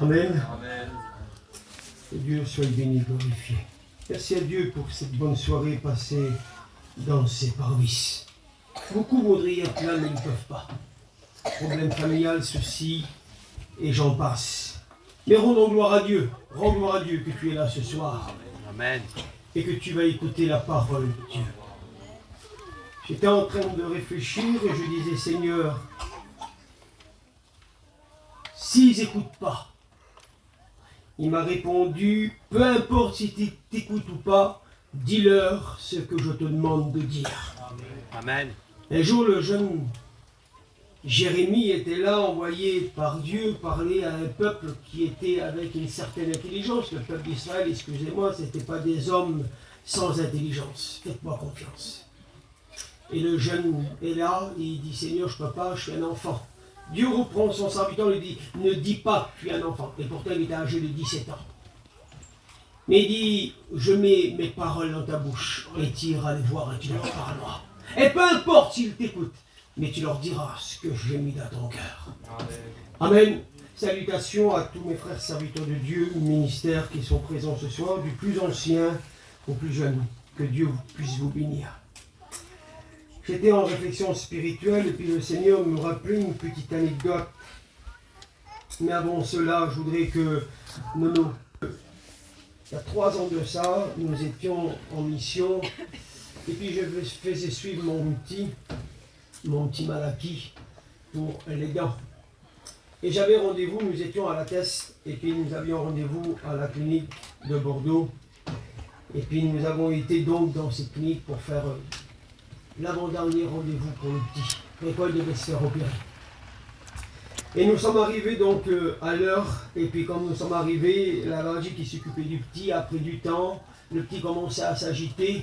Amen. Amen. Que Dieu soit béni, glorifié. Merci à Dieu pour cette bonne soirée passée dans ses paroisses. Beaucoup voudraient être là, mais ils ne peuvent pas. Problème familial, ceci, et j'en passe. Mais rendons gloire à Dieu. Rends gloire à Dieu que tu es là ce soir. Amen. Et que tu vas écouter la parole de Dieu. J'étais en train de réfléchir et je disais, Seigneur, s'ils n'écoutent pas, il m'a répondu, peu importe si tu t'écoutes ou pas, dis-leur ce que je te demande de dire. Amen. Un jour, le jeune Jérémie était là, envoyé par Dieu, parler à un peuple qui était avec une certaine intelligence. Le peuple d'Israël, excusez-moi, ce n'était pas des hommes sans intelligence. Faites-moi confiance. Et le jeune est là, il dit, Seigneur, je ne peux pas, je suis un enfant. Dieu reprend son serviteur, lui dit, ne dis pas que tu es un enfant. Et pourtant, il était âgé de 17 ans. Mais il dit, je mets mes paroles dans ta bouche, et tu iras les voir et tu leur parleras. Et peu importe s'ils t'écoutent, mais tu leur diras ce que j'ai mis dans ton cœur. Amen. Salutations à tous mes frères serviteurs de Dieu, ministères qui sont présents ce soir, du plus ancien au plus jeune. Que Dieu puisse vous bénir. J'étais en réflexion spirituelle et puis le Seigneur me rappelait une petite anecdote. Mais avant cela, je voudrais que Nono, il y a 3 ans de ça, nous étions en mission et puis je faisais suivre mon petit Malaki pour les dents. Et j'avais rendez-vous, nous étions à la Teste et puis nous avions rendez-vous à la clinique de Bordeaux. Et puis nous avons été donc dans cette clinique pour faire l'avant-dernier rendez-vous pour le petit. Et quoi, il devait se faire opérer. Et nous sommes arrivés donc à l'heure, et puis quand nous sommes arrivés, la maladie qui s'occupait du petit a pris du temps, le petit commençait à s'agiter,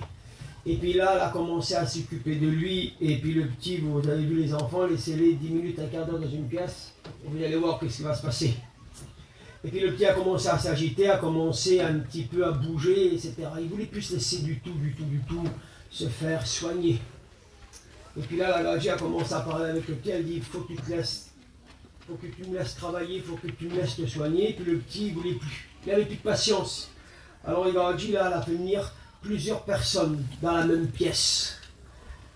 et puis là, elle a commencé à s'occuper de lui, et puis le petit, vous avez vu les enfants, laissez-les 10 minutes, un quart d'heure dans une pièce, et vous allez voir ce qui va se passer. Et puis le petit a commencé à s'agiter, a commencé un petit peu à bouger, etc. Il ne voulait plus se laisser du tout se faire soigner. Et puis là, la maladie a commencé à parler avec le petit, elle dit, il faut que tu me laisses travailler, il faut que tu me laisses te soigner. Et puis le petit, il ne voulait plus, il n'avait plus de patience. Alors il a dit, là, elle a fait venir plusieurs personnes dans la même pièce.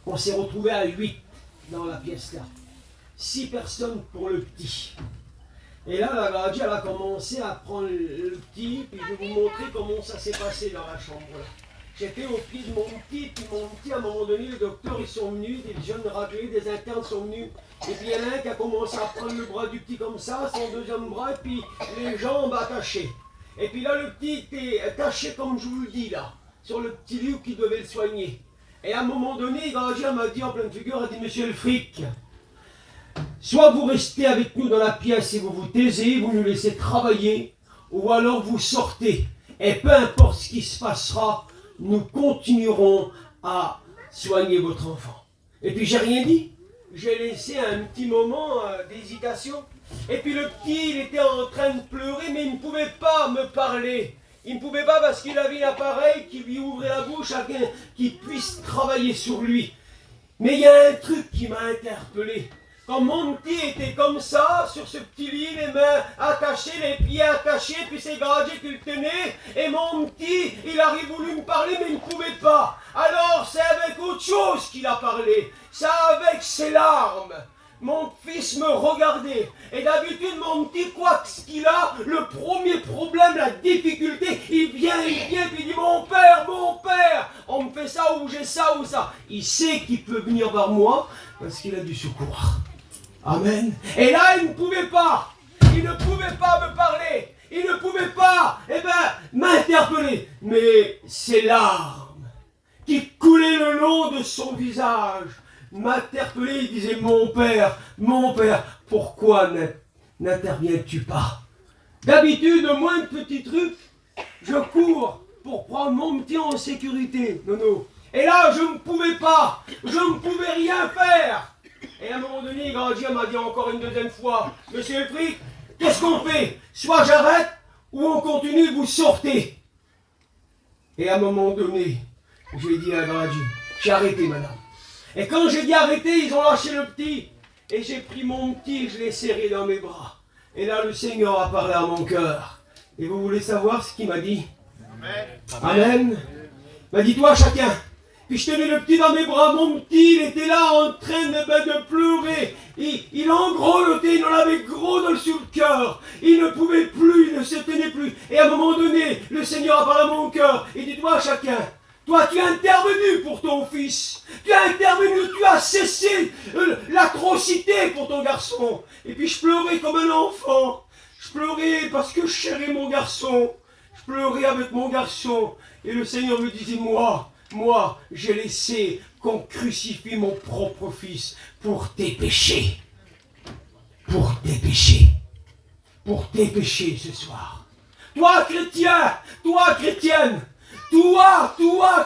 On s'est retrouvés à 8 dans la pièce là. 6 personnes pour le petit. Et là, la maladie, elle a commencé à prendre le petit, puis je vais vous montrer comment ça s'est passé dans la chambre là. J'étais au pied de mon petit, puis mon petit, à un moment donné, le docteur, ils sont venus, des jeunes radiologues, des internes sont venus, et puis il y en a un qui a commencé à prendre le bras du petit comme ça, son deuxième bras, et puis les jambes attachées. Et puis là, le petit était attaché comme je vous le dis là, sur le petit lit qui devait le soigner. Et à un moment donné, il m'a dit en pleine figure, elle a dit, monsieur le fric, soit vous restez avec nous dans la pièce et vous vous taisez, vous nous laissez travailler, ou alors vous sortez, et peu importe ce qui se passera, nous continuerons à soigner votre enfant. Et puis j'ai rien dit. J'ai laissé un petit moment d'hésitation. Et puis le petit, il était en train de pleurer, mais il ne pouvait pas me parler. Il ne pouvait pas parce qu'il avait l'appareil qui lui ouvrait la bouche afin qu'il puisse travailler sur lui. Mais il y a un truc qui m'a interpellé. Quand mon petit était comme ça, sur ce petit lit, les mains attachées, les pieds attachés, puis c'est Gradie qui le tenait, et mon petit, il a voulu me parler, mais il ne pouvait pas. Alors c'est avec autre chose qu'il a parlé, c'est avec ses larmes. Mon fils me regardait, et d'habitude mon petit, quoi qu'il a, le premier problème, la difficulté, il vient, puis il dit, mon père, on me fait ça, ou j'ai ça, ou ça. Il sait qu'il peut venir vers moi, parce qu'il a du secours. Amen. Et là, il ne pouvait pas me parler, il ne pouvait pas, m'interpeller. Mais ses larmes qui coulaient le long de son visage m'interpellaient. Il disait, mon père, pourquoi n'interviens-tu pas? D'habitude, au moins de petits trucs, je cours pour prendre mon petit en sécurité. Non. Et là, je ne pouvais pas, je ne pouvais rien faire. Et à un moment donné, Grandier m'a dit encore une deuxième fois, monsieur le fric, qu'est-ce qu'on fait? Soit j'arrête, ou on continue, vous sortez. Et à un moment donné, j'ai dit à Grandier, j'ai arrêté madame. Et quand j'ai dit arrêter, ils ont lâché le petit. Et j'ai pris mon petit, je l'ai serré dans mes bras. Et là, le Seigneur a parlé à mon cœur. Et vous voulez savoir ce qu'il m'a dit? Amen. Il m'a dit, toi chacun. Puis je tenais le petit dans mes bras, mon petit, il était là en train de pleurer. Il en grelottait, il en avait gros sur le cœur. Il ne pouvait plus, il ne se tenait plus. Et à un moment donné, le Seigneur a parlé à mon cœur. Il dit, toi chacun, toi tu es intervenu pour ton fils. Tu as intervenu, tu as cessé l'atrocité pour ton garçon. Et puis je pleurais comme un enfant. Je pleurais parce que je chérais mon garçon. Je pleurais avec mon garçon. Et le Seigneur me disait, moi, j'ai laissé qu'on crucifie mon propre fils pour tes péchés. Pour tes péchés. Pour tes péchés ce soir. Toi, chrétien, toi, chrétienne, toi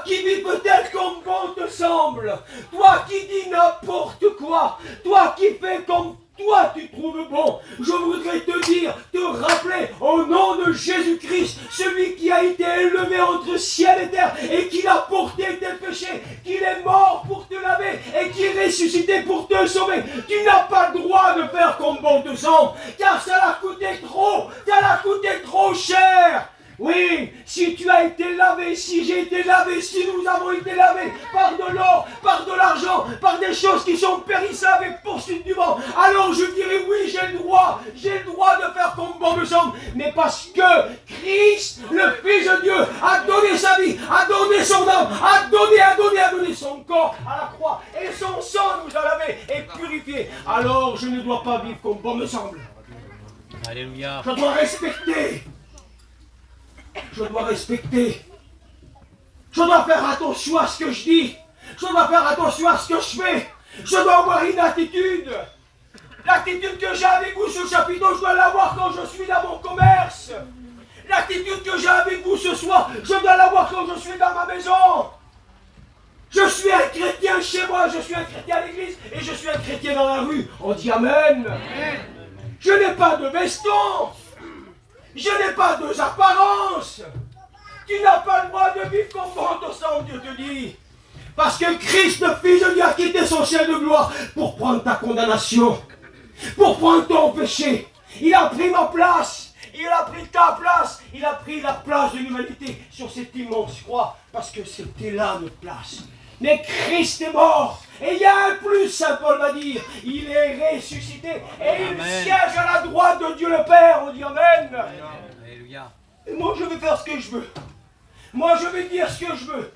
qui vis peut-être comme bon te semble, toi qui dis n'importe quoi, toi qui fais comme toi tu trouves bon, je voudrais te dire, te rappeler au nom de Jésus-Christ, celui qui a été élevé entre ciel et terre et qui a porté tes péchés, qu'il est mort pour te laver et qui est ressuscité pour te sauver. Tu n'as pas le droit de faire comme bon te semble, car ça l'a coûté trop cher. Oui, si tu as été lavé, si j'ai été lavé, si nous avons été lavés par de l'or, par de l'argent, par des choses qui sont périssables et poursuites du vent, alors je dirais oui, j'ai le droit de faire comme bon me semble, mais parce que Christ, le Fils de Dieu, a donné sa vie, a donné son âme, a donné son corps à la croix, et son sang nous a lavés et purifiés, alors je ne dois pas vivre comme bon me semble. Alléluia. Je dois respecter. Je dois respecter. Je dois faire attention à ce que je dis. Je dois faire attention à ce que je fais. Je dois avoir une attitude. L'attitude que j'ai avec vous ce chapitre, je dois l'avoir quand je suis dans mon commerce. L'attitude que j'ai avec vous ce soir, je dois l'avoir quand je suis dans ma maison. Je suis un chrétien chez moi, je suis un chrétien à l'église et je suis un chrétien dans la rue. On dit Amen. Je n'ai pas de veston. Je n'ai pas deux apparences. Tu n'as pas le droit de vivre comme bon te semble, Dieu te dit. Parce que Christ, le Fils de Dieu, a quitté son ciel de gloire pour prendre ta condamnation, pour prendre ton péché. Il a pris ma place, il a pris ta place, il a pris la place de l'humanité sur cette immense croix, parce que c'était là notre place. Mais Christ est mort. Et il y a un plus, Saint Paul va dire. Il est ressuscité. Et il siège à la droite de Dieu le Père. On dit Amen. Alléluia. Et moi, je vais faire ce que je veux. Moi, je vais dire ce que je veux.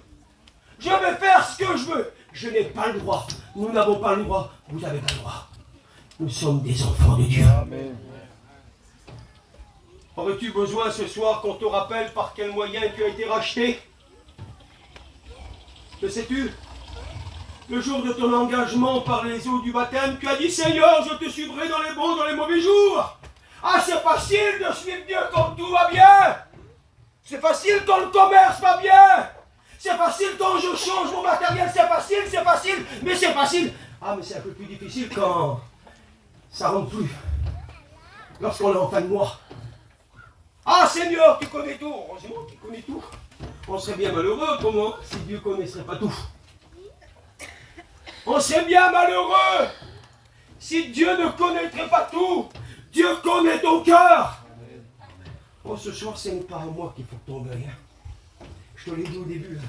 Je vais faire ce que je veux. Je n'ai pas le droit. Nous n'avons pas le droit. Vous n'avez pas le droit. Nous sommes des enfants de Dieu. Amen. Aurais-tu besoin ce soir qu'on te rappelle par quel moyen tu as été racheté? Le sais-tu? Le jour de ton engagement par les eaux du baptême, tu as dit Seigneur, je te suivrai dans les bons, dans les mauvais jours. Ah, c'est facile de suivre Dieu quand tout va bien. C'est facile quand le commerce va bien. C'est facile quand je change mon matériel, c'est facile, mais c'est facile. Ah, mais c'est un peu plus difficile quand ça rentre plus. Lorsqu'on est en fin de mois. Ah, Seigneur, tu connais tout. Heureusement, tu connais tout. On serait bien malheureux, comment, si Dieu ne connaisserait pas tout. On serait bien malheureux si Dieu ne connaîtrait pas tout. Dieu connaît ton cœur. Oh, ce soir, ce n'est pas à moi qu'il faut que ton veuille. Je te l'ai dit au début.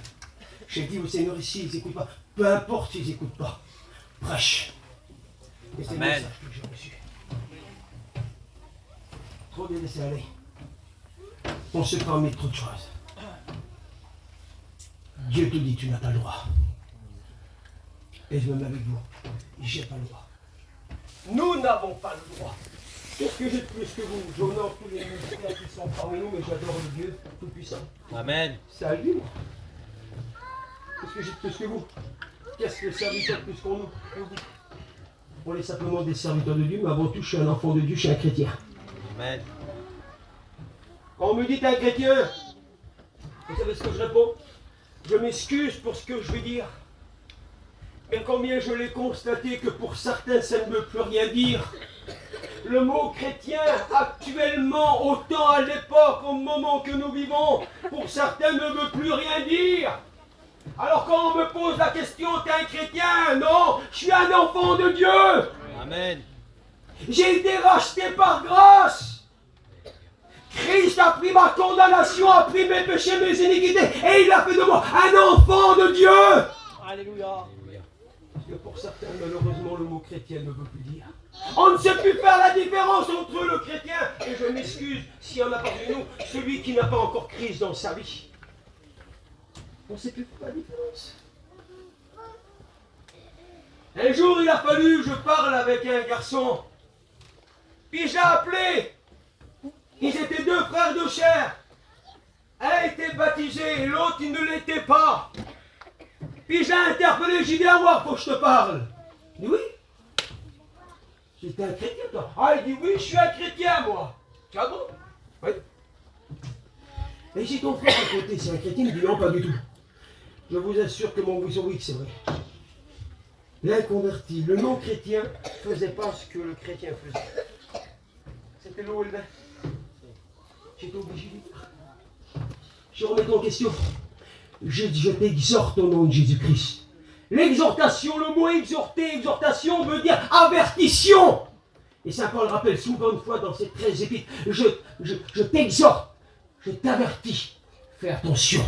J'ai dit au Seigneur ici, ils n'écoutent pas. Peu importe s'ils n'écoutent pas. Prêche. Et c'est le message que j'ai reçu. Trop de laisser aller. On se permet trop de choses. Dieu te dit, tu n'as pas le droit. Et je me mets avec vous. J'ai pas le droit. Nous n'avons pas le droit. Qu'est-ce que j'ai de plus que vous? J'honore tous les ministères qui sont parmi nous, mais j'adore le Dieu Tout-Puissant. Amen. C'est à lui, moi. Qu'est-ce que j'ai de plus que vous? Qu'est-ce que le serviteur de plus qu'on nous? On est simplement des serviteurs de Dieu, mais avant tout, je suis un enfant de Dieu, je suis un chrétien. Amen. Quand on me dit t'es un chrétien, vous savez ce que je réponds? Je m'excuse pour ce que je vais dire. Mais combien je l'ai constaté que pour certains, ça ne veut plus rien dire. Le mot chrétien, actuellement, autant à l'époque, au moment que nous vivons, pour certains ne veut plus rien dire. Alors quand on me pose la question, t'es un chrétien? Non, je suis un enfant de Dieu. Amen. J'ai été racheté par grâce. Christ a pris ma condamnation, a pris mes péchés, mes iniquités, et il a fait de moi un enfant de Dieu. Alléluia. Parce que pour certains, malheureusement, le mot chrétien ne veut plus dire. On ne sait plus faire la différence entre le chrétien, et je m'excuse s'il y en a parmi nous, celui qui n'a pas encore Christ dans sa vie. On ne sait plus faire la différence. Un jour, il a fallu, je parle avec un garçon, puis je l'ai appelé. Ils étaient deux frères de chair. Un était baptisé et l'autre, il ne l'était pas. Puis je l'ai interpellé, j'ai dit, viens voir, faut que je te parle. Il dit oui. J'étais un chrétien, toi. Ah, il dit oui, je suis un chrétien, moi. Tu vois bon? Oui. Et j'ai ton frère à côté, c'est un chrétien, il dit non, pas du tout. Je vous assure que mon bouson, oui, c'est vrai. L'inconverti, le non-chrétien, ne faisait pas ce que le chrétien faisait. C'était l'eau et le vin. J'étais obligé de dire. Je remets en question. Je t'exhorte au nom de Jésus-Christ. L'exhortation, le mot exhorter, exhortation veut dire avertition. Et Saint Paul rappelle souvent une fois dans ses 13 épîtres, je t'exhorte, je t'avertis. Fais attention.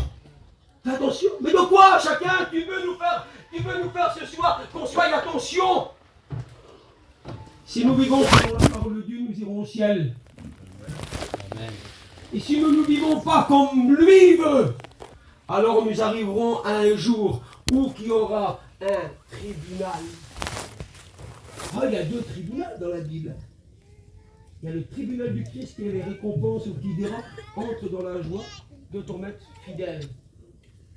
Fais attention. Mais de quoi, chacun, tu veux nous faire ce soir qu'on soit attention. Si nous vivons selon la parole de Dieu, nous irons au ciel. Amen. Et si nous ne vivons pas comme lui veut, alors nous arriverons à un jour où il y aura un tribunal. Ah, il y a deux tribunaux dans la Bible. Il y a le tribunal du Christ qui est les récompenses où qui dira entre dans la joie de ton maître fidèle.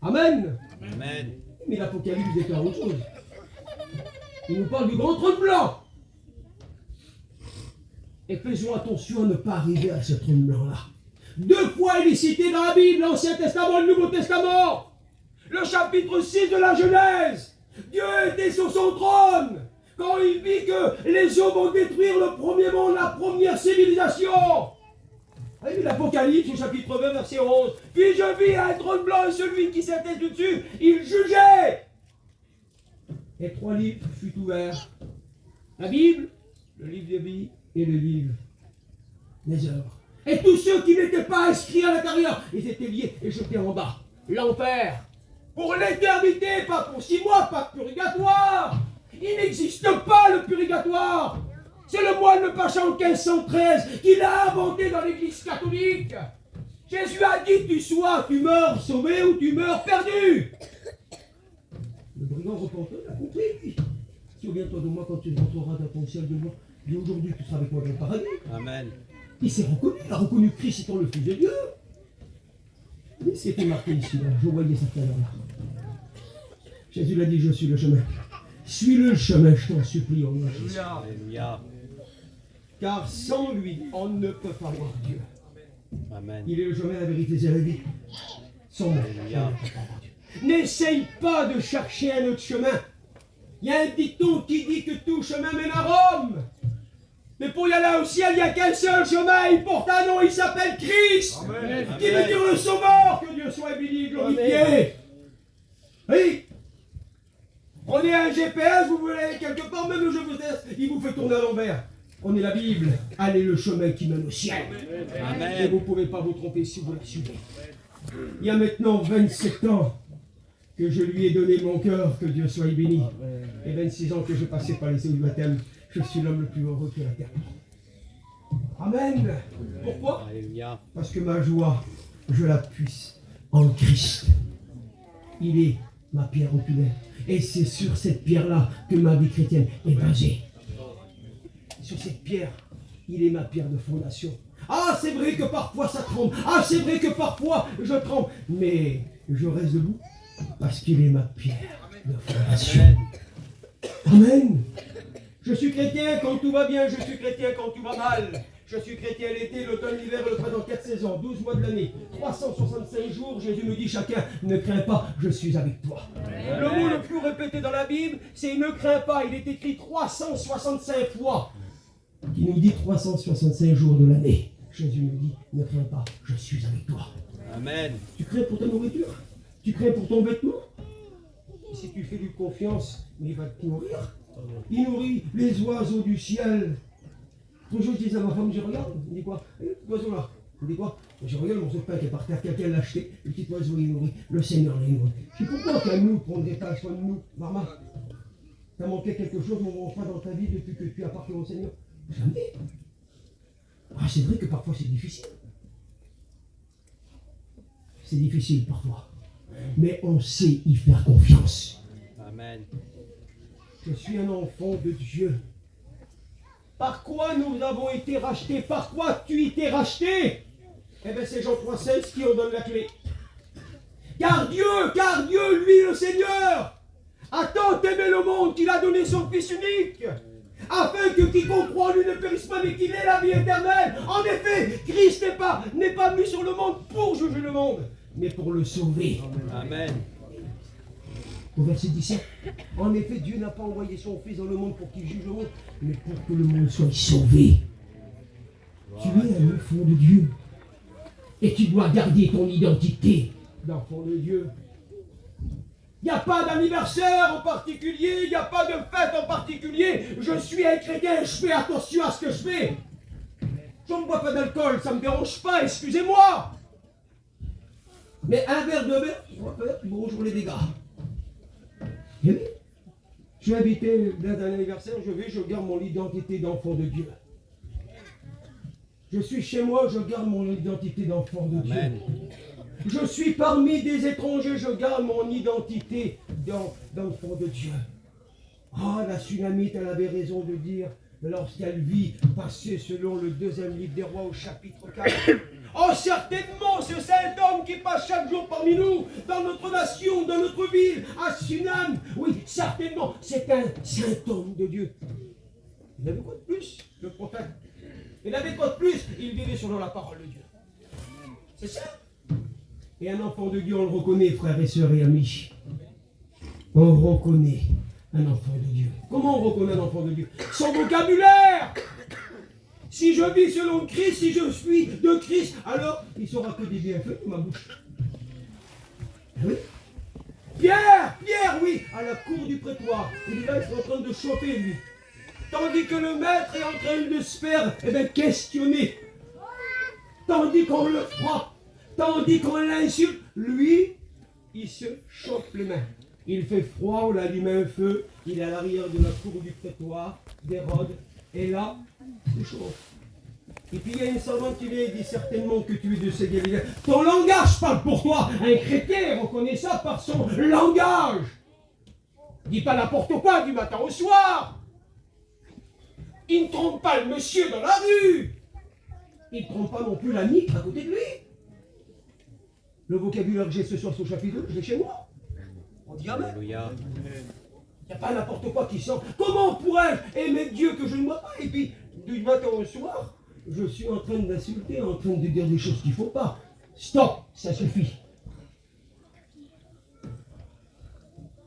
Amen. Amen. Mais l'Apocalypse déclare autre chose. Il nous parle du grand trône blanc. Et faisons attention à ne pas arriver à ce trône blanc-là. Deux fois il est cité dans la Bible, l'Ancien Testament et le Nouveau Testament. Le chapitre 6 de la Genèse. Dieu était sur son trône quand il vit que les hommes vont détruire le premier monde, la première civilisation. Et l'Apocalypse au chapitre 20, verset 11. Puis je vis un trône blanc et celui qui s'était dessus, il jugeait. Et 3 livres furent ouverts. La Bible, le livre de vie et le livre des œuvres. Et tous ceux qui n'étaient pas inscrits à l'intérieur, ils étaient liés et jetés en bas. L'enfer. Pour l'éternité, pas pour 6 mois, pas de purgatoire. Il n'existe pas le purgatoire. C'est le moine Pacha en 1513 qui l'a inventé dans l'église catholique. Jésus a dit, tu meurs sauvé ou tu meurs perdu. Le brigand repenteur l'a compris, lui. Souviens-toi de moi quand tu rentreras dans ton ciel de moi. Et aujourd'hui, tu seras avec moi dans le paradis. Amen. Il s'est reconnu, il a reconnu Christ étant le Fils de Dieu. Mais ce qui était marqué ici, là, je voyais ça tout à l'heure là. Jésus l'a dit, je suis le chemin. Suis le chemin, je t'en supplie, au nom de Jésus. Alléluia. Car sans lui, on ne peut pas voir Dieu. Amen. Il est le chemin, la vérité et la vie. Sans moi, Alléluia. n'essaye pas de chercher un autre chemin. Il y a un dicton qui dit que tout chemin mène à Rome. Mais pour y aller au ciel, il n'y a qu'un seul chemin. Il porte un nom, il s'appelle Christ. Amen. Qui veut dire le sauveur. Que Dieu soit béni, glorifié. Oui. Prenez un GPS, vous voulez aller quelque part, même le jeu vous teste, il vous fait tourner à l'envers. Prenez la Bible, allez le chemin qui mène au ciel. Amen. Et vous ne pouvez pas vous tromper si vous la suivez. Il y a maintenant 27 ans que je lui ai donné mon cœur, que Dieu soit béni. Et 26 ans que je passais par les eaux du baptême. Je suis l'homme le plus heureux que la terre. Amen. Pourquoi? Alléluia. Parce que ma joie, je la puisse en Christ. Il est ma pierre oculaire. Et c'est sur cette pierre-là que ma vie chrétienne est basée. Sur cette pierre, il est ma pierre de fondation. Ah, c'est vrai que parfois ça tremble. Ah, c'est vrai que parfois je tremble. Mais je reste debout parce qu'il est ma pierre de fondation. Amen. Amen. Je suis chrétien quand tout va bien, je suis chrétien quand tout va mal. Je suis chrétien l'été, l'automne, l'hiver, le printemps, 4 saisons, 12 mois de l'année, 365 jours. Jésus me dit chacun, ne crains pas, je suis avec toi. Le mot le plus répété dans la Bible, c'est ne crains pas. Il est écrit 365 fois. Qui nous dit 365 jours de l'année. Jésus me dit, ne crains pas, je suis avec toi. Amen. Tu crains pour ta nourriture? Tu crains pour ton vêtement? Si tu fais lui confiance, mais il va te nourrir. Il nourrit les oiseaux du ciel. Toujours je disais à ma femme, je regarde, il dit quoi? L'oiseau là. Il dit quoi? Je regarde le morceau de pain qui est par terre, quelqu'un l'a acheté, le petit oiseau il nourrit, le Seigneur l'a nourri. Je dis pourquoi qu'à nous prendrait pas soin de nous, Marma? T'as manqué quelque chose, mon enfant, dans ta vie depuis que tu appartiens au Seigneur? Jamais. Ah, c'est vrai que parfois c'est difficile. C'est difficile parfois. Mais on sait y faire confiance. Amen. Je suis un enfant de Dieu. Par quoi nous avons été rachetés? Par quoi tu étais racheté? Eh bien, c'est Jean 3,16 qui en donne la clé. Car Dieu, lui le Seigneur, a tant aimé le monde qu'il a donné son Fils unique, afin que quiconque croit en lui ne périsse pas, mais qu'il ait la vie éternelle. En effet, Christ n'est pas venu sur le monde pour juger le monde, mais pour le sauver. Amen. Au verset 17, en effet, Dieu n'a pas envoyé son Fils dans le monde pour qu'il juge le monde, mais pour que le monde soit sauvé. Tu es un enfant de Dieu. Et tu dois garder ton identité d'enfant de Dieu. Il n'y a pas d'anniversaire en particulier, il n'y a pas de fête en particulier. Je suis un chrétien, je fais attention à ce que je fais. Je ne bois pas d'alcool, ça ne me dérange pas, excusez-moi. Mais un verre, deux verres, trois verres, bonjour les dégâts. Et oui, je suis invité dans un anniversaire, je garde mon identité d'enfant de Dieu. Je suis chez moi, je garde mon identité d'enfant de Amen. Dieu. Je suis parmi des étrangers, je garde mon identité d'enfant de Dieu. Ah, la Sunamite, elle avait raison de dire, lorsqu'elle vit passer selon le 2e livre des rois au chapitre 4. Oh, certainement, ce saint homme qui passe chaque jour parmi nous, dans notre nation, dans notre ville, à Sunam. Oui, certainement, c'est un saint homme de Dieu. Il avait quoi de plus, le prophète? Il avait quoi de plus? Il vivait selon la parole de Dieu. C'est ça. Et un enfant de Dieu, on le reconnaît, frères et sœurs et amis. On reconnaît un enfant de Dieu. Comment on reconnaît un enfant de Dieu? Son vocabulaire. Si je vis selon Christ, si je suis de Christ, alors il ne saura que des bienfaits de ma bouche. Oui. Pierre, oui, à la cour du prétoire. Il est là, il est en train de chauffer, lui. Tandis que le maître est en train de se faire questionner. Tandis qu'on le frappe, tandis qu'on l'insulte, lui, il se chauffe les mains. Il fait froid, on allume un feu, il est à l'arrière de la cour du prétoire d'Hérode, et là, il chauffe. Et puis il y a une servante qui vient et dit certainement que tu es de ces Galiléens. Ton langage parle pour toi. Un chrétien reconnaît ça par son langage. Dis pas n'importe quoi du matin au soir. Il ne trompe pas le monsieur dans la rue. Il ne trompe pas non plus l'ami à côté de lui. Le vocabulaire que j'ai ce soir sur le chapitre 2, je l'ai chez moi. On dit Amen. Alléluia. Il n'y a pas n'importe quoi qui sort. Comment pourrais-je aimer Dieu que je ne vois pas? Et puis, du matin au soir, je suis en train d'insulter, en train de dire des choses qu'il ne faut pas. Stop, ça suffit.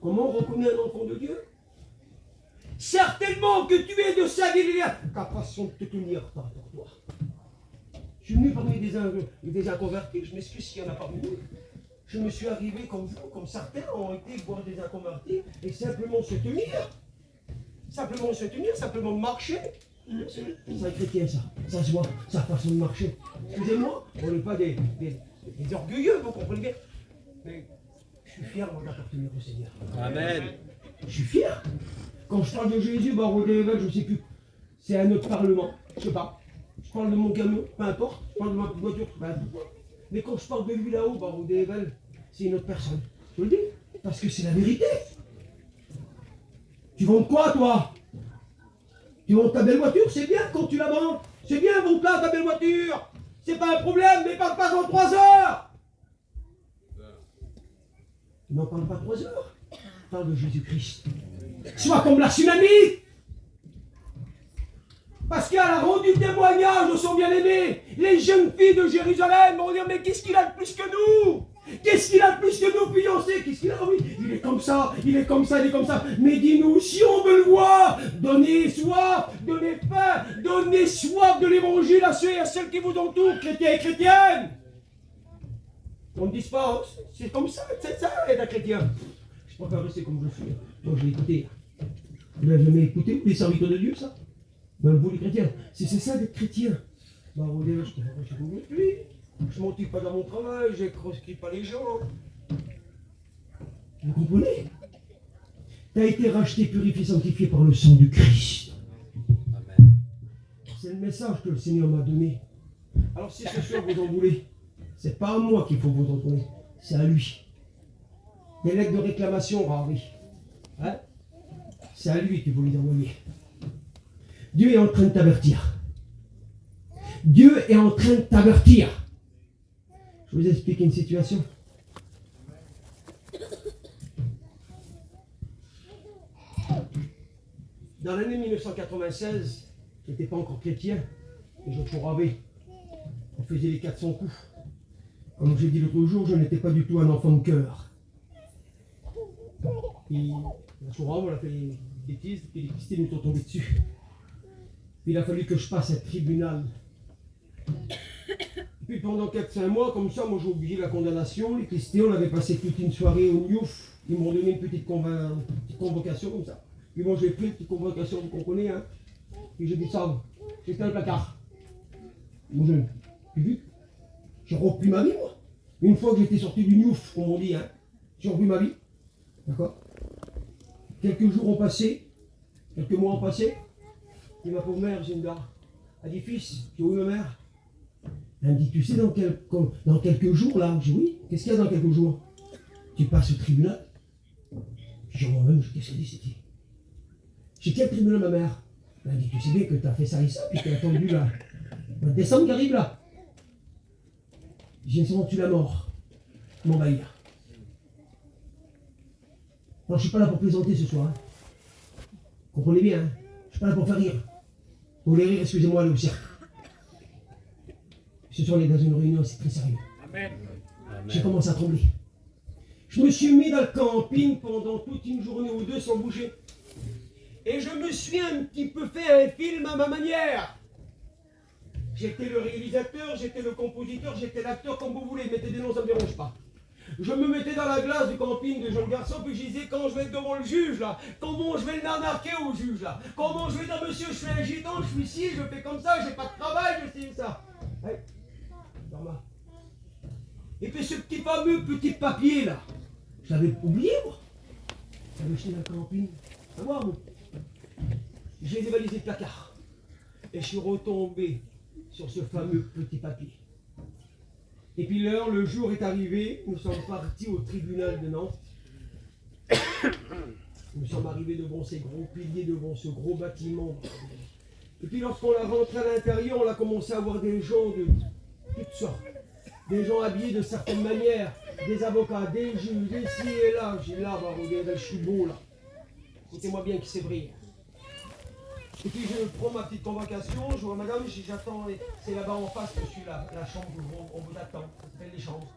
Comment on reconnaît un enfant de Dieu? Certainement que tu es de sa Galiléen. Ta façon de te tenir par rapport à toi. Je suis venu parmi des inconvertis, je m'excuse s'il y en a parmi nous. Je me suis arrivé comme vous, comme certains ont été voir des inconvertis, et simplement se tenir. Simplement se tenir, simplement marcher. C'est un chrétien ça. Ça se voit, sa façon de marcher. Excusez-moi, on n'est pas des orgueilleux, vous comprenez bien. Mais je suis fier moi d'appartenir au Seigneur. Amen. Je suis fier. Quand je parle de Jésus, au Dével, je ne sais plus. C'est un autre parlement. Je ne sais pas. Je parle de mon camion, peu importe. Je parle de ma voiture, peu importe. Mais quand je parle de lui là-haut, au Dével, c'est une autre personne. Je le dis. Parce que c'est la vérité. Tu vends quoi, toi? Tu vends ta belle voiture, c'est bien quand tu la vends. C'est bien, vends là ta belle voiture. C'est pas un problème, mais parle pas en 3 heures. Tu n'en parles pas 3 heures. Parle de Jésus-Christ. Sois comme la tsunami. Parce qu'elle a rendu témoignage de son bien-aimé. Les jeunes filles de Jérusalem vont dire, mais qu'est-ce qu'il a de plus que nous? Qu'est-ce qu'il a de plus que nous, fiancés? Qu'est-ce qu'il a? Oui, il est comme ça, il est comme ça, il est comme ça. Mais dis-nous, si on veut le voir, donnez soif, donnez faim, donnez soif de l'évangile à ceux et à celles qui vous entourent, chrétiens et chrétiennes. On ne dise pas, oh, c'est comme ça, c'est ça, être un chrétien. Je préfère rester comme je suis. Moi, je l'ai écouté. Vous l'avez jamais écouté, les serviteurs de Dieu, ça? Ben, vous les chrétiens, c'est ça d'être chrétien. Bah, vous dites, je ne mentis pas dans mon travail, je ne proscris pas les gens. Vous comprenez? Tu as été racheté, purifié, sanctifié par le sang du Christ. Amen. C'est le message que le Seigneur m'a donné. Alors si ce soir vous en voulez, c'est pas à moi qu'il faut vous en donner, c'est à lui. Des lettres de réclamation, ah oui. Hein? C'est à lui qu'il faut les envoyer. Dieu est en train de t'avertir. Dieu est en train de t'avertir. Je vous explique une situation. Dans l'année 1996, je n'étais pas encore chrétien, et je couravais. On faisait les 400 coups. Comme j'ai dit l'autre jour, je n'étais pas du tout un enfant de cœur. Puis, la soirée, on a fait des bêtises, et les pistés nous sont tombés dessus. Puis, il a fallu que je passe à tribunal. Puis pendant 4-5 mois, comme ça, moi j'ai oublié la condamnation. Les pistés, on avait passé toute une soirée au Niouf. Ils m'ont donné une petite convocation comme ça. Puis moi j'ai pris une petite convocation, vous comprenez, hein. Puis j'ai dit ça, j'étais dans le placard. Mon jeune. Puis vu, j'ai repris ma vie, moi. Une fois que j'étais sorti du Niouf, comme on dit, hein, j'ai repris ma vie. D'accord? Quelques jours ont passé, quelques mois ont passé. Et ma pauvre mère, Zinda, a dit, fils, tu es où ma mère? Elle me dit, tu sais, dans quelques jours, là, je dis, oui, qu'est-ce qu'il y a dans quelques jours? Tu passes au tribunal? Je dis, moi-même, qu'est-ce qu'elle dit, c'était? J'ai quel tribunal, ma mère? Elle me dit, tu sais bien que tu as fait ça et ça, puis tu as attendu là. Le mois de décembre qui arrive là. J'ai senti la mort m'envahir. Non, je ne suis pas là pour plaisanter ce soir. Hein. Comprenez bien, hein. Je ne suis pas là pour faire rire. Vous voulez rire, excusez-moi, allez au cirque. Ce soir, on est dans une réunion, c'est très sérieux. Amen. J'ai commencé à trembler. Je me suis mis dans le camping pendant toute une journée ou deux sans bouger. Et je me suis un petit peu fait un film à ma manière. J'étais le réalisateur, j'étais le compositeur, j'étais l'acteur, comme vous voulez. Mettez des noms, ça ne me dérange pas. Je me mettais dans la glace du camping de jeunes garçons, puis je disais quand je vais être devant le juge, là, comment je vais le narquer au juge, là, comment je vais dire, monsieur, je suis un gitan, je suis ici, je fais comme ça, j'ai pas de travail, je sais ça. Ouais. Normal. Et puis ce petit fameux petit papier, là, je l'avais oublié, moi. J'avais jeté dans le camping. À voir, moi. J'ai dévalisé le placard. Et je suis retombé sur ce fameux petit papier. Et puis l'heure, le jour est arrivé, nous sommes partis au tribunal de Nantes. Nous sommes arrivés devant ces gros piliers, devant ce gros bâtiment. Et puis lorsqu'on a rentré à l'intérieur, on a commencé à voir des gens de toutes sortes. Des gens habillés de certaines manières, des avocats, des juges, des ci et là. J'ai dit là, bah, regardez, je suis beau là. Écoutez-moi bien qui c'est vrai. Et puis je prends ma petite convocation, je vois madame, j'attends, c'est là-bas en face, monsieur, la chambre, on vous attend, ça s'appelle les chambres.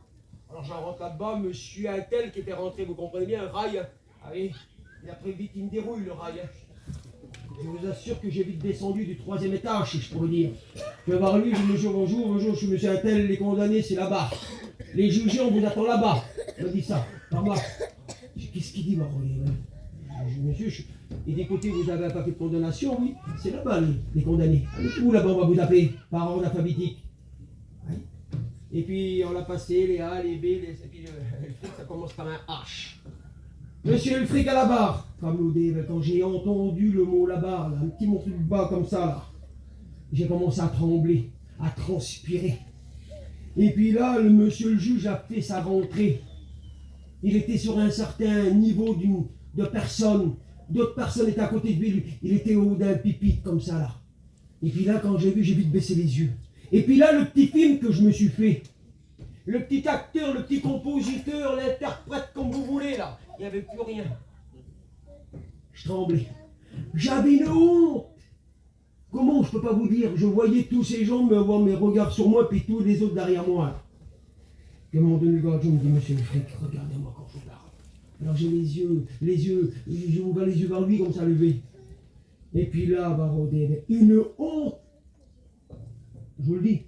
Alors j'en rentre là-bas, monsieur Altel qui était rentré, vous comprenez bien, un rail, ah oui, et après vite il me déroule le rail. Je vous assure que j'ai vite descendu du 3e étage, si je pourrais dire. Je vais voir lui, je dis monsieur, bonjour, je suis monsieur Altel, les condamnés c'est là-bas. Les jugés, on vous attend là-bas. Il me dit ça, par là. Qu'est-ce qu'il dit, Marolé? Monsieur, et des côtés, vous avez un papier de condamnation, oui, c'est là-bas les condamnés. Où là-bas on va vous appeler? Par ordre alphabétique. Oui. Et puis on a passé les A, les B, et puis le fric, ça commence par un H. Monsieur le fric à la barre. Comme l'OD, quand j'ai entendu le mot la barre, là, un petit morceau de bas comme ça, là, j'ai commencé à trembler, à transpirer. Et puis là, le monsieur le juge a fait sa rentrée. Il était sur un certain niveau de personnes. D'autres personnes étaient à côté de lui. Il était au haut d'un pupitre comme ça là. Et puis là, quand j'ai vu, j'ai vite baissé les yeux. Et puis là, le petit film que je me suis fait. Le petit acteur, le petit compositeur, l'interprète, comme vous voulez là. Il n'y avait plus rien. Je tremblais. J'avais une honte. Comment je peux pas vous dire? Je voyais tous ces gens me voir mes regards sur moi, puis tous les autres derrière moi. Là. Et à un moment donné, le gars, je me dis, monsieur le fric, regardez-moi quand je vous parle. Alors j'ai j'ai ouvert les yeux vers lui comme ça levé. Et puis là, Barodé, une honte, je vous le dis,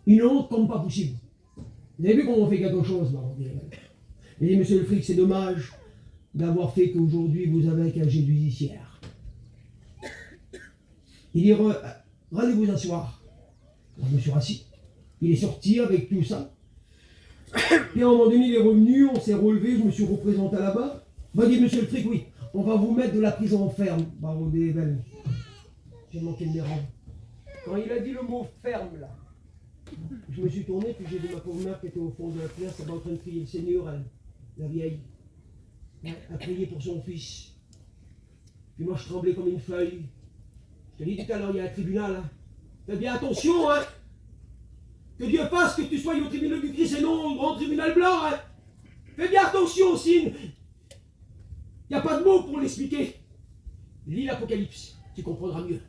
une honte comme pas possible. Vous avez vu comment on fait quelque chose, Barodé? Et dit, monsieur le fric, c'est dommage d'avoir fait qu'aujourd'hui vous avez un casier judiciaire. Il dit, rendez-vous un soir. Alors, je me suis rassis. Il est sorti avec tout ça. Puis à un moment donné, il est revenu, on s'est relevé, je me suis représenté là-bas. Il m'a dit, monsieur le fric, oui, on va vous mettre de la prison ferme. Barreau des Belles. J'ai manqué de mes rangs. Quand il a dit le mot ferme, là, je me suis tourné, puis j'ai vu ma pauvre mère qui était au fond de la pièce, elle était en train de prier le Seigneur, elle, la vieille, a prié pour son fils. Puis moi, je tremblais comme une feuille. Je te l'ai dit tout à l'heure, il y a un tribunal. Hein. Fais bien attention, hein. Que Dieu fasse que tu sois au tribunal du Christ et non au grand tribunal blanc. Hein. Fais bien attention aussi. Il n'y a pas de mots pour l'expliquer. Lis l'Apocalypse, tu comprendras mieux.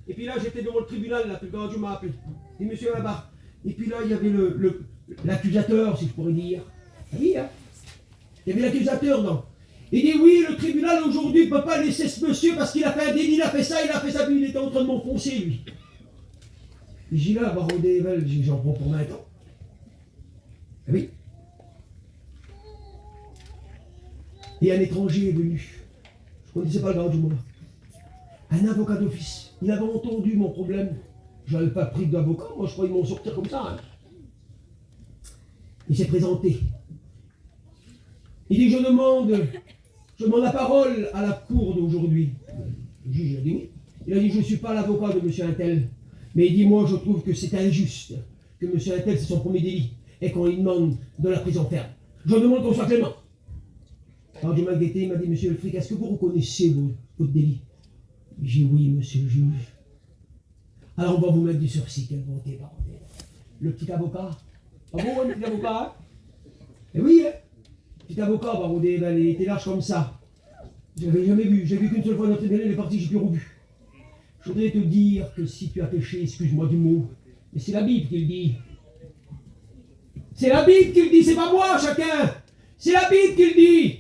Et puis là, j'étais devant le tribunal, là, puis quand Dieu m'a appelé. Il dit, monsieur là-bas. Et puis là, il y avait l'accusateur, si je pourrais dire. Ah oui, hein. Il y avait l'accusateur, non. Il dit, oui, le tribunal aujourd'hui ne peut pas laisser ce monsieur parce qu'il a fait un délit, il a fait ça, puis il était en train de m'enfoncer, lui. Et j'ai là, Barreau des Belles, j'en prends pour 20 ans. Ah oui. Et un étranger est venu. Je ne connaissais pas le gars du moment. Un avocat d'office. Il avait entendu mon problème. Je n'avais pas pris d'avocat, moi je croyais m'en sortir comme ça. Hein. Il s'est présenté. Il dit, je demande la parole à la cour d'aujourd'hui. Le juge a dit oui. Il a dit, je ne suis pas l'avocat de monsieur Intel. Mais il dit, moi je trouve que c'est injuste que monsieur Intel, c'est son premier délit. Et qu'on lui demande de la prison ferme. Je demande qu'on soit clément. Alors je m'ai guetté, il m'a dit, monsieur le fric, est-ce que vous reconnaissez votre délit? J'ai dit, oui, monsieur le juge. Alors on va vous mettre du sursis, quelle bonté, parenté. Le petit avocat. Ah bon, le petit avocat, hein? Eh oui, hein? Petit avocat, Barreau des Belles, il était large comme ça. Je l'avais jamais vu. J'ai vu qu'une seule fois notre tribunal, il est parti, j'ai plus revu. Je voudrais te dire que si tu as péché, excuse-moi du mot, mais c'est la Bible qui le dit. C'est la Bible qui le dit, c'est pas moi, chacun. C'est la Bible qui le dit.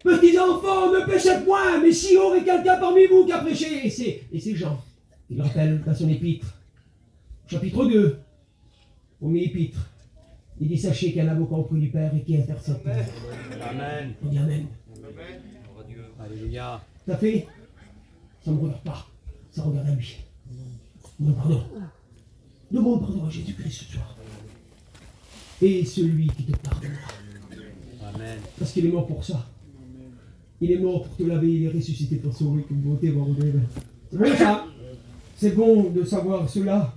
Petits enfants, ne péchez point, mais s'il y aurait quelqu'un parmi vous qui a péché, et c'est Jean. Il le rappelle dans son épître. Chapitre 2, premier épître. Il dit, sachez qu'il y a un avocat auprès du Père et qui intercède. Amen. On dit Amen. Amen. Alléluia. T'as fait? Ça ne me regarde pas. Ça regarde à lui. Demande pardon. Demande pardon à Jésus-Christ ce soir. Et celui qui te pardonnera. Amen. Parce qu'il est mort pour ça. Il est mort pour te laver, il est ressuscité pour sauver, comme beauté, Barreau des Belles. C'est bon ça? C'est bon de savoir cela.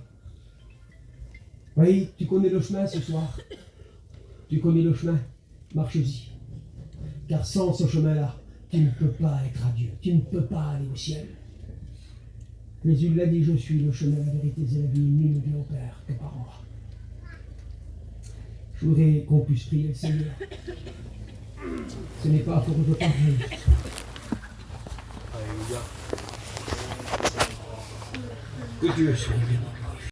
Oui, tu connais le chemin ce soir. Tu connais le chemin. Marche-y. Car sans ce chemin-là, tu ne peux pas être à Dieu. Tu ne peux pas aller au ciel. Jésus l'a dit, je suis le chemin, la vérité et la vie. Nul ne vient au Père que par moi. Je voudrais qu'on puisse prier le Seigneur. Ce n'est pas pour je parler. Alléluia. Que Dieu soit béni.